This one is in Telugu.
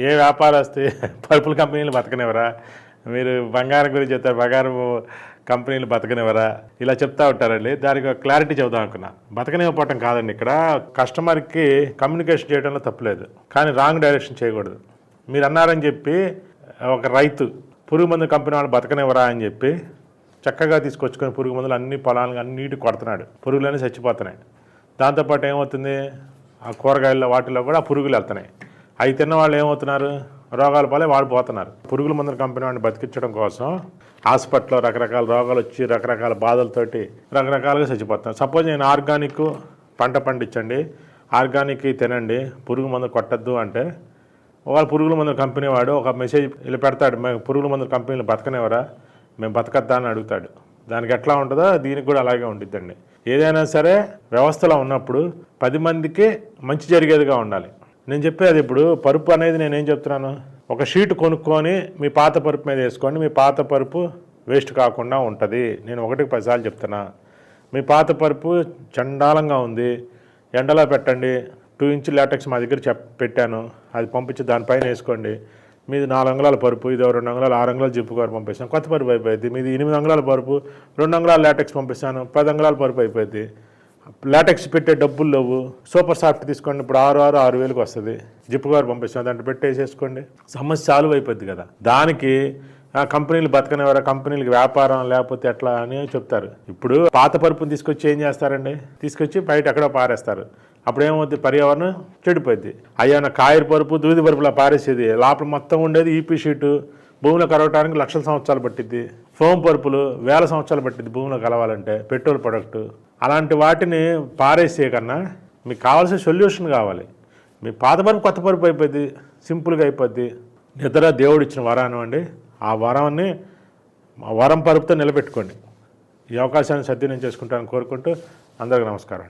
ఏ వ్యాపారస్తే పరుపుల కంపెనీలు బతకనివ్వరా? మీరు బంగారం గురించి చెప్తారు, బంగారం కంపెనీలు బతకనివ్వరా? ఇలా చెప్తా ఉంటారండి. దానికి ఒక క్లారిటీ చెబుదాం అనుకున్నా. బతకనివ్వకపోవటం కాదండి, ఇక్కడ కస్టమర్కి కమ్యూనికేషన్ చేయడంలో తప్పులేదు, కానీ రాంగ్ డైరెక్షన్ చేయకూడదు. మీరు అన్నారని చెప్పి ఒక రైతు పురుగు మందు కంపెనీ వాళ్ళు బతకనివ్వరా అని చెప్పి చక్కగా తీసుకొచ్చుకొని పురుగు మందులు అన్ని పొలాలకు అన్నిటికి కొడుతున్నాడు, పురుగులన్నీ చచ్చిపోతున్నాయి. దాంతోపాటు ఏమవుతుంది, ఆ కూరగాయల్లో వాటిల్లో కూడా ఆ పురుగులు వెళ్తున్నాయి. అవి తిన్న వాళ్ళు ఏమవుతున్నారు, రోగాల పాలే వాడిపోతున్నారు. పురుగుల మందుల కంపెనీ వాడిని బతికించడం కోసం హాస్పిటల్లో రకరకాల రోగాలు వచ్చి రకరకాల బాధలతోటి రకరకాలుగా చచ్చిపోతున్నారు. సపోజ్ నేను ఆర్గానిక్ పంట పండించండి, ఆర్గానిక్ తినండి, పురుగు మందు కొట్టద్దు అంటే ఒకవేళ పురుగుల మందుల కంపెనీ వాడు ఒక మెసేజ్ ఇలా పెడతాడు, మేము పురుగుల మందుల కంపెనీలు బతకనివ్వరా, మేము బతకద్దా అని అడుగుతాడు. దానికి ఎట్లా ఉంటుందో దీనికి కూడా అలాగే ఉంటుందండి. ఏదైనా సరే వ్యవస్థలో ఉన్నప్పుడు 10 మందికి మంచి జరిగేదిగా ఉండాలి. నేను చెప్పేది ఇప్పుడు పరుపు అనేది నేనేం చెప్తున్నాను, ఒక షీట్ కొనుక్కొని మీ పాత పరుపు మీద వేసుకోండి, మీ పాత పరుపు వేస్ట్ కాకుండా ఉంటుంది. నేను 1కి 10 సార్లు చెప్తున్నా. మీ పాత పరుపు చండాలంగా ఉంది, ఎండలో పెట్టండి. 2 ఇంచ్ లాటెక్స్ మా దగ్గర పెట్టాను, అది పంపించి దానిపైన వేసుకోండి. మీది 4 అంగుళాల పరుపు, ఇది 2 అంగుళాలు 6 అంగుళాలు జిప్పు కవర్ పంపిస్తాను, కొత్త పరుపు అయిపోయింది. మీది 8 అంగుళాల పరుపు, 2 అంగుళాల లాటెక్స్ పంపిస్తాను, 10 అంగుళాల పరుపు అయిపోయింది. లాటెక్స్ పెట్టే డబ్బులు లేవు, సూపర్ సాఫ్ట్ తీసుకోండి, ఇప్పుడు 6,000కి వస్తుంది, జిప్పు కవర్ పంపిస్తాను, దాంట్లో పెట్టేసేసుకోండి, సమస్య సాల్వ్ అయిపోద్ది కదా. దానికి కంపెనీలు బతకనివ్వరా, కంపెనీలకు వ్యాపారం లేకపోతే ఎట్లా అని చెప్తారు. ఇప్పుడు పాత పరుపుని తీసుకొచ్చి ఏం చేస్తారండి, తీసుకొచ్చి బయట ఎక్కడో పారేస్తారు. అప్పుడు ఏమవుతుంది, పర్యావరణం చెడిపోద్ది. అయ్యా కాయర పరుపు దూది పరుపులా పారేసేది, లోపల మొత్తం ఉండేది ఈపీ షీటు, భూమిలో కలవటానికి లక్షల సంవత్సరాలు పట్టిద్ది. ఫోమ్ పరుపులు వేల సంవత్సరాలు పట్టిద్ది భూమిలో కలవాలంటే, పెట్రోల్ ప్రొడక్టు. అలాంటి వాటిని పారేసే కన్నా మీకు కావాల్సిన సొల్యూషన్ కావాలి. మీ పాత పరుపు కొత్త పరుపు అయిపోద్ది, సింపుల్గా అయిపోద్ది. నిద్ర దేవుడు ఇచ్చిన వరాను అండి, ఆ వరాన్ని వరం పరుపుతో నిలబెట్టుకోండి. ఈ అవకాశాన్ని సద్వినియోగం చేసుకుంటానని కోరుకుంటూ అందరికీ నమస్కారం.